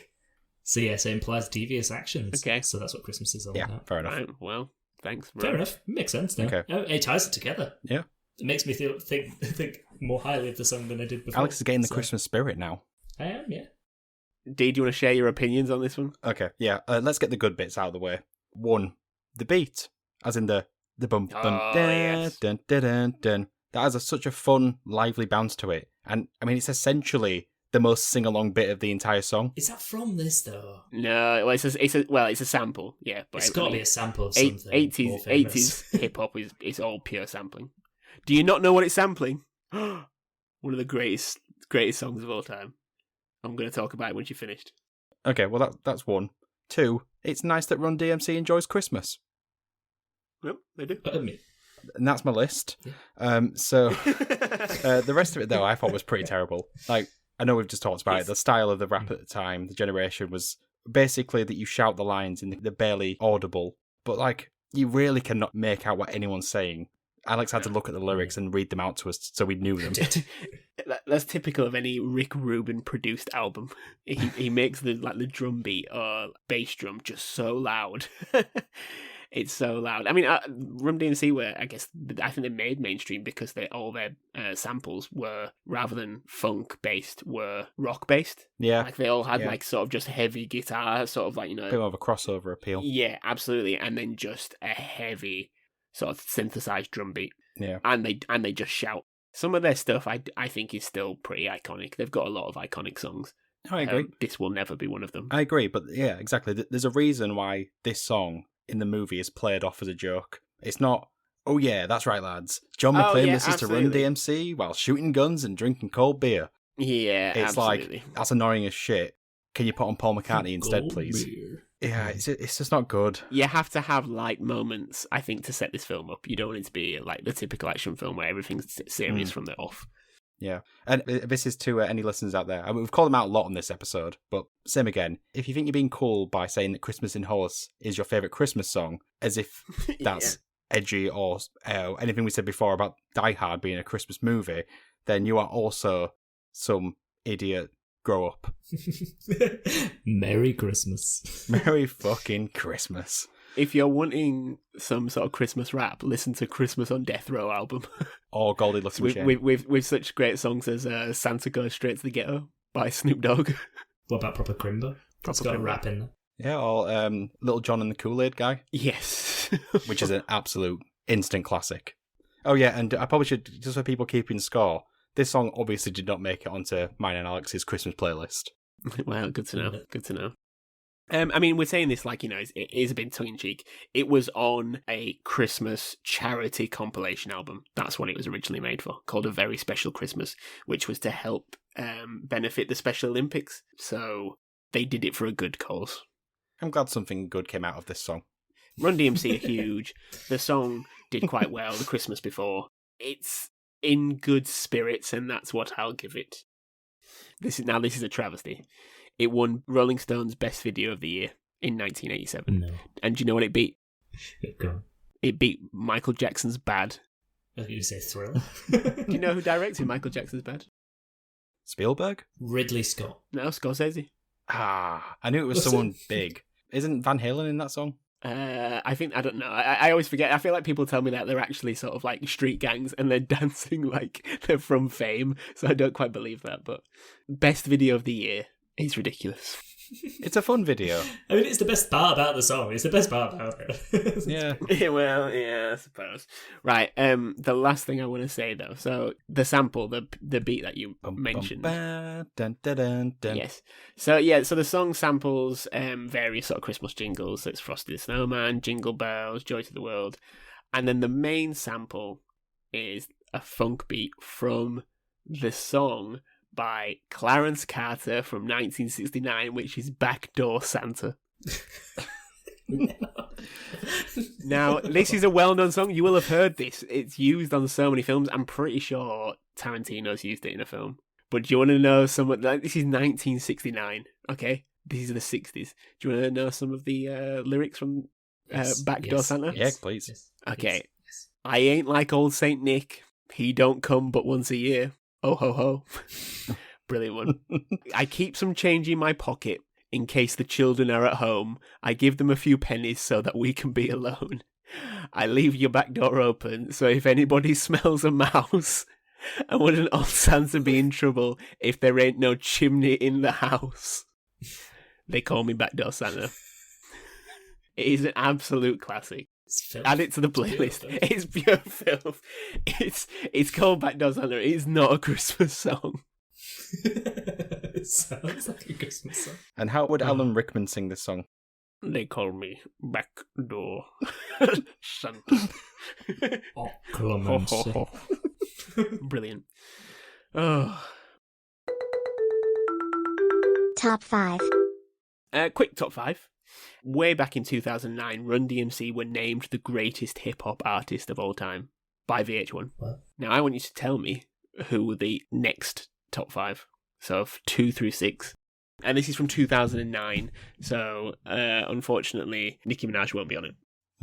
[SPEAKER 2] So yes, it implies devious actions.
[SPEAKER 3] Okay.
[SPEAKER 2] So that's what Christmas is all
[SPEAKER 1] Yeah,
[SPEAKER 2] about.
[SPEAKER 1] fair enough.
[SPEAKER 3] Right, well, thanks. Bro.
[SPEAKER 2] Fair enough. Makes sense now.
[SPEAKER 1] Okay.
[SPEAKER 2] Oh, it ties it together.
[SPEAKER 1] Yeah.
[SPEAKER 2] It makes me think more highly of the song than I did before.
[SPEAKER 1] Alex is getting the
[SPEAKER 2] So,
[SPEAKER 1] Christmas spirit now.
[SPEAKER 2] I am, yeah.
[SPEAKER 3] Dee, do you want to share your opinions on this one?
[SPEAKER 1] Okay, yeah. Let's get the good bits out of the way. 1, the beat, as in the bum bum
[SPEAKER 3] Oh,
[SPEAKER 1] dun,
[SPEAKER 3] yes.
[SPEAKER 1] dun, dun, dun, dun. That has such a fun, lively bounce to it, and I mean it's essentially the most sing-along bit of the entire song.
[SPEAKER 2] Is that from this though?
[SPEAKER 3] No, well, it's a sample, yeah. But
[SPEAKER 2] It's
[SPEAKER 3] I
[SPEAKER 2] got to
[SPEAKER 3] mean,
[SPEAKER 2] be a sample of something. more
[SPEAKER 3] 80s
[SPEAKER 2] famous.
[SPEAKER 3] hip hop is all pure sampling. Do you not know what it's sampling? One of the greatest songs of all time. I'm going to talk about it when you're finished.
[SPEAKER 1] Okay, well that's 1. 2, it's nice that Run DMC enjoys Christmas,
[SPEAKER 3] Yep, they do.
[SPEAKER 2] But I mean,
[SPEAKER 1] and that's my list.
[SPEAKER 2] Yeah.
[SPEAKER 1] So the rest of it though I thought was pretty terrible. Like, I know we've just talked about it. The style of the rap at the time, the generation, was basically that you shout the lines and they're barely audible, but like you really cannot make out what anyone's saying. Alex had to look at the lyrics and read them out to us so we knew them.
[SPEAKER 3] That's typical of any Rick Rubin produced album. He makes the drum beat or bass drum just so loud. It's so loud. I mean, Run DMC I think they made mainstream because all their samples were, rather than funk based, were rock based.
[SPEAKER 1] Yeah,
[SPEAKER 3] Like they all had
[SPEAKER 1] Yeah.
[SPEAKER 3] like sort of just heavy guitar, sort of like, you know.
[SPEAKER 1] a bit more of a crossover appeal.
[SPEAKER 3] Yeah, absolutely. And then just a heavy sort of synthesized drum beat.
[SPEAKER 1] Yeah.
[SPEAKER 3] And they just shout. Some of their stuff I think is still pretty iconic. They've got a lot of iconic songs.
[SPEAKER 1] I agree.
[SPEAKER 3] This will never be one of them.
[SPEAKER 1] I agree, but yeah, exactly. There's a reason why this song in the movie is played off as a joke. It's not, oh yeah, that's right, lads. John McClane listens to Run
[SPEAKER 3] absolutely.
[SPEAKER 1] DMC while shooting guns and drinking cold beer.
[SPEAKER 3] Yeah,
[SPEAKER 1] It's
[SPEAKER 3] absolutely.
[SPEAKER 1] like, that's annoying as shit. Can you put on Paul McCartney instead,
[SPEAKER 2] Gold
[SPEAKER 1] please?
[SPEAKER 2] beer.
[SPEAKER 1] Yeah, it's just not good.
[SPEAKER 3] You have to have light moments, I think, to set this film up. You don't want it to be like the typical action film where everything's serious from the off.
[SPEAKER 1] Yeah. And this is to any listeners out there. I mean, we've called them out a lot on this episode, but same again. If you think you're being cool by saying that Christmas in Hollis is your favourite Christmas song, as if that's edgy or anything we said before about Die Hard being a Christmas movie, then you are also some idiot. Grow up.
[SPEAKER 2] Merry Christmas.
[SPEAKER 1] Merry fucking Christmas.
[SPEAKER 3] If you're wanting some sort of Christmas rap, listen to Christmas on Death Row album.
[SPEAKER 1] Or Goldilocks and Shane.
[SPEAKER 3] with such great songs as Santa Goes Straight to the Ghetto by Snoop Dogg.
[SPEAKER 2] What about Proper Crimbo? It's got a
[SPEAKER 3] Crimbo.
[SPEAKER 2] rap in there.
[SPEAKER 1] Yeah, or Little John and the Kool-Aid Guy,
[SPEAKER 3] Yes.
[SPEAKER 1] which is an absolute instant classic. Oh yeah, and I probably should, just for people keeping score, this song obviously did not make it onto mine and Alex's Christmas playlist.
[SPEAKER 3] Well, good to know. Good to know. I mean, we're saying this like, you know, it is a bit tongue-in-cheek. It was on a Christmas charity compilation album. That's what it was originally made for, called A Very Special Christmas, which was to help benefit the Special Olympics. So they did it for a good cause.
[SPEAKER 1] I'm glad something good came out of this song.
[SPEAKER 3] Run DMC are huge. The song did quite well the Christmas before. It's in good spirits, and that's what I'll give it. This is a travesty. It won Rolling Stone's Best Video of the Year in 1987.
[SPEAKER 2] No.
[SPEAKER 3] And do you know what it beat?
[SPEAKER 2] Go on.
[SPEAKER 3] It beat Michael Jackson's Bad
[SPEAKER 2] I was going to say Thriller.
[SPEAKER 3] Do you know who directed Michael Jackson's Bed?
[SPEAKER 1] Spielberg?
[SPEAKER 2] Ridley Scott.
[SPEAKER 3] No, Scorsese.
[SPEAKER 1] I knew it was someone big. Isn't Van Halen in that song?
[SPEAKER 3] I don't know. I always forget. I feel like people tell me that they're actually sort of like street gangs and they're dancing like they're from Fame, so I don't quite believe that. But best video of the year is ridiculous.
[SPEAKER 1] It's a fun video.
[SPEAKER 2] I mean, it's the best part about the song. It's the best part about it.
[SPEAKER 1] Yeah.
[SPEAKER 3] Well, yeah, I suppose. Right. The last thing I want to say though. So the sample, the beat that you mentioned.
[SPEAKER 1] Dun, dun, dun, dun.
[SPEAKER 3] Yes. So yeah. So the song samples various sort of Christmas jingles. So it's Frosty the Snowman, Jingle Bells, Joy to the World, and then the main sample is a funk beat from the song by Clarence Carter from 1969, which is Backdoor Santa. Now, this is a well-known song. You will have heard this. It's used on so many films. I'm pretty sure Tarantino's used it in a film. But do you want to know some of that? This is 1969, okay? This is the 60s. Do you want to know some of the lyrics from Backdoor Santa?
[SPEAKER 1] Yeah, please.
[SPEAKER 2] Yes,
[SPEAKER 3] Okay.
[SPEAKER 2] yes.
[SPEAKER 3] I ain't like old Saint Nick. He don't come but once a year. Oh ho ho. Brilliant one. I keep some change in my pocket in case the children are at home. I give them a few pennies so that we can be alone. I leave your back door open so if anybody smells a mouse, I wouldn't old Santa be in trouble if there ain't no chimney in the house. They call me Backdoor Santa. It is an absolute classic. Add it to the playlist. It's pure filth. It's called Backdoor Santa. It's not a Christmas song.
[SPEAKER 2] It sounds like a Christmas song.
[SPEAKER 1] And how would Alan Rickman sing this song?
[SPEAKER 3] They call me Backdoor Santa.
[SPEAKER 2] Oh, clemency.
[SPEAKER 3] Brilliant. Oh.
[SPEAKER 5] Top 5.
[SPEAKER 3] Quick top 5. Way back in 2009, Run DMC were named the greatest hip-hop artist of all time by VH1.
[SPEAKER 2] What?
[SPEAKER 3] Now, I want you to tell me who were the next top 5. So, 2 through 6. And this is from 2009, so unfortunately, Nicki Minaj won't be on it.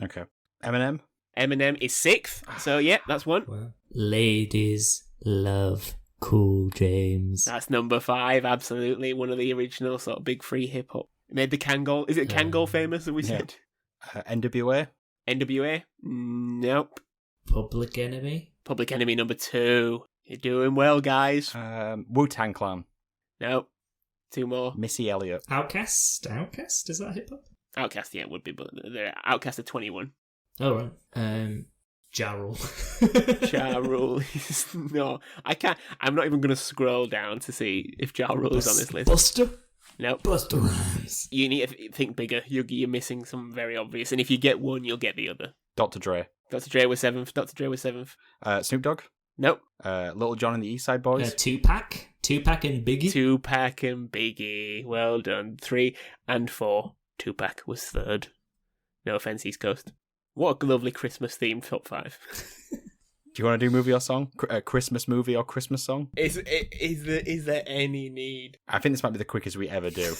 [SPEAKER 1] Okay. Eminem?
[SPEAKER 3] Eminem is 6th, so yeah, that's one.
[SPEAKER 2] Well, ladies love Cool James.
[SPEAKER 3] That's number 5, absolutely. One of the original sort of big free hip-hop. Made the Kangol. Is it Kangol famous that we said?
[SPEAKER 1] NWA?
[SPEAKER 3] NWA? Nope.
[SPEAKER 2] Public Enemy?
[SPEAKER 3] Public Enemy number 2. You're doing well, guys.
[SPEAKER 1] Wu-Tang Clan?
[SPEAKER 3] Nope. 2 more.
[SPEAKER 1] Missy Elliott?
[SPEAKER 2] Outcast? Outcast? Is that hip hop?
[SPEAKER 3] Outcast, yeah, would be, but they're Outcast are 21.
[SPEAKER 2] Oh, right. Ja Rule.
[SPEAKER 3] Ja Rule is... No, I can't... I'm not even going to scroll down to see if Ja Rule is on this list.
[SPEAKER 2] Buster?
[SPEAKER 3] Nope.
[SPEAKER 2] Buster Rhymes.
[SPEAKER 3] You need to think bigger. You're missing some very obvious. And if you get one, you'll get the other.
[SPEAKER 1] Dr. Dre?
[SPEAKER 3] Dr. Dre was 7th. Dr. Dre was 7th.
[SPEAKER 1] Snoop Dogg?
[SPEAKER 3] Nope.
[SPEAKER 1] Little John and the East Side Boys?
[SPEAKER 2] Tupac? Tupac and Biggie?
[SPEAKER 3] Tupac and Biggie. Well done. 3 and 4. Tupac was 3rd. No offense, East Coast. What a lovely Christmas themed top 5.
[SPEAKER 1] Do you want to do movie or song? Christmas movie or Christmas song?
[SPEAKER 3] Is there any need?
[SPEAKER 1] I think this might be the quickest we ever do.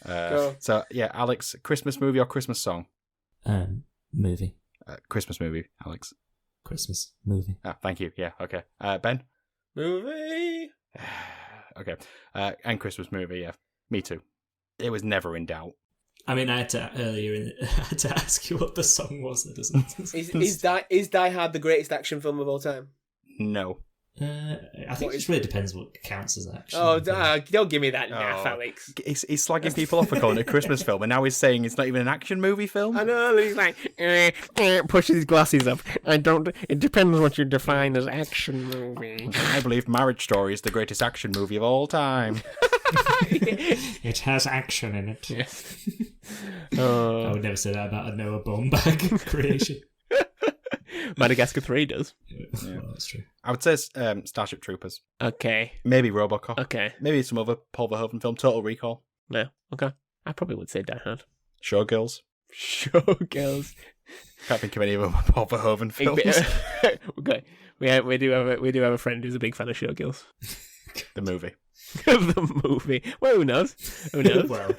[SPEAKER 3] Go.
[SPEAKER 1] So, yeah, Alex, Christmas movie or Christmas song?
[SPEAKER 2] Movie.
[SPEAKER 1] Christmas movie, Alex.
[SPEAKER 2] Christmas movie.
[SPEAKER 1] Thank you. Yeah, okay. Ben?
[SPEAKER 3] Movie.
[SPEAKER 1] Okay. And Christmas movie, yeah. Me too. It was never in doubt.
[SPEAKER 2] I mean, I had to ask you what the song was. That doesn't.
[SPEAKER 3] Is Die Hard the greatest action film of all time?
[SPEAKER 1] No.
[SPEAKER 2] I think it just really depends what counts as action.
[SPEAKER 3] Oh, don't give me that naff, Alex.
[SPEAKER 1] He's slagging people off for calling it a Christmas film, and now he's saying it's not even an action movie film?
[SPEAKER 3] I know, he's like, pushes his glasses up. It depends what you define as action movie.
[SPEAKER 1] I believe Marriage Story is the greatest action movie of all time.
[SPEAKER 2] It has action in it.
[SPEAKER 3] Yes.
[SPEAKER 2] I would never say that about a Noah Baumbach creation.
[SPEAKER 3] Madagascar 3 does.
[SPEAKER 1] Yeah.
[SPEAKER 2] Well, that's true.
[SPEAKER 1] I would say Starship Troopers.
[SPEAKER 3] Okay.
[SPEAKER 1] Maybe RoboCop.
[SPEAKER 3] Okay.
[SPEAKER 1] Maybe some other Paul Verhoeven film. Total Recall.
[SPEAKER 3] No. Okay. I probably would say Die Hard.
[SPEAKER 1] Showgirls.
[SPEAKER 3] Showgirls.
[SPEAKER 1] Can't think of any other Paul Verhoeven films.
[SPEAKER 3] Okay. We do have a friend who's a big fan of Showgirls.
[SPEAKER 1] The movie.
[SPEAKER 3] The movie. Well, who knows? Who knows?
[SPEAKER 2] Well,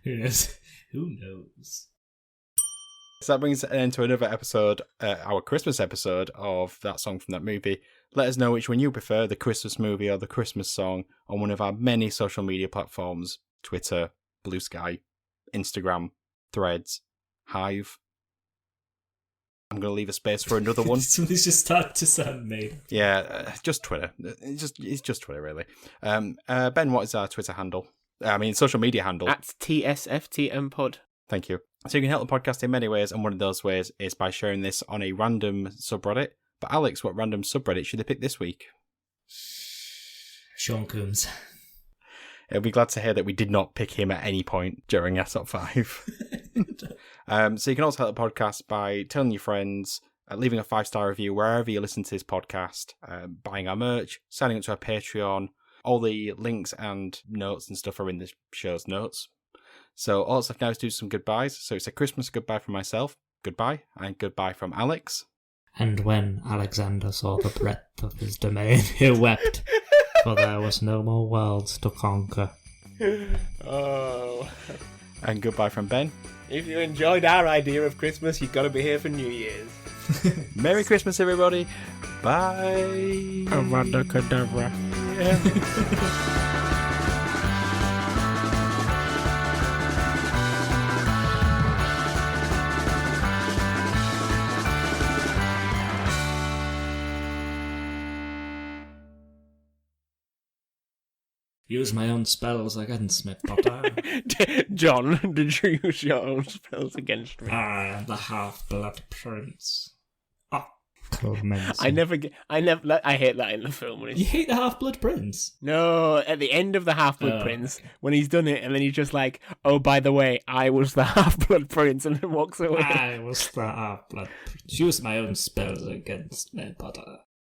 [SPEAKER 2] who knows? Who knows?
[SPEAKER 1] So that brings an end to another episode, our Christmas episode of That Song from That Movie. Let us know which one you prefer, the Christmas movie or the Christmas song, on one of our many social media platforms: Twitter, Blue Sky, Instagram, Threads, Hive. I'm going to leave a space for another one.
[SPEAKER 2] Somebody's just started to sound me.
[SPEAKER 1] Yeah, just Twitter. It's just Twitter, really. Ben, what is our Twitter handle? Social media handle.
[SPEAKER 3] At TSFTM Pod.
[SPEAKER 1] Thank you. So you can help the podcast in many ways, and one of those ways is by sharing this on a random subreddit. But Alex, what random subreddit should they pick this week?
[SPEAKER 2] Sean Coombs.
[SPEAKER 1] I'll be glad to hear that we did not pick him at any point during our top 5. So you can also help the podcast by telling your friends, leaving a 5-star review wherever you listen to this podcast, buying our merch, signing up to our Patreon. All the links and notes and stuff are in the show's notes. So all that's left now is to do some goodbyes. So it's a Christmas goodbye from myself, goodbye, and goodbye from Alex.
[SPEAKER 2] And when Alexander saw the breadth of his domain, he wept, for there was no more worlds to conquer.
[SPEAKER 3] Oh.
[SPEAKER 1] And goodbye from Ben.
[SPEAKER 3] If you enjoyed our idea of Christmas, you've got to be here for New Year's.
[SPEAKER 1] Merry Christmas, everybody. Bye.
[SPEAKER 3] Avada Kedavra.
[SPEAKER 2] Use my own spells against me, Potter.
[SPEAKER 3] John, did you use your own spells against me?
[SPEAKER 2] I am the half-blood prince. Oh, clemency.
[SPEAKER 3] I hate that in the film. When
[SPEAKER 2] You hate the half-blood prince?
[SPEAKER 3] No, at the end of the Half-Blood Prince, when he's done it, and then he's just like, oh, by the way, I was the Half-Blood Prince, and then walks away.
[SPEAKER 2] I was the half-blood prince. Use my own spells against me, Potter.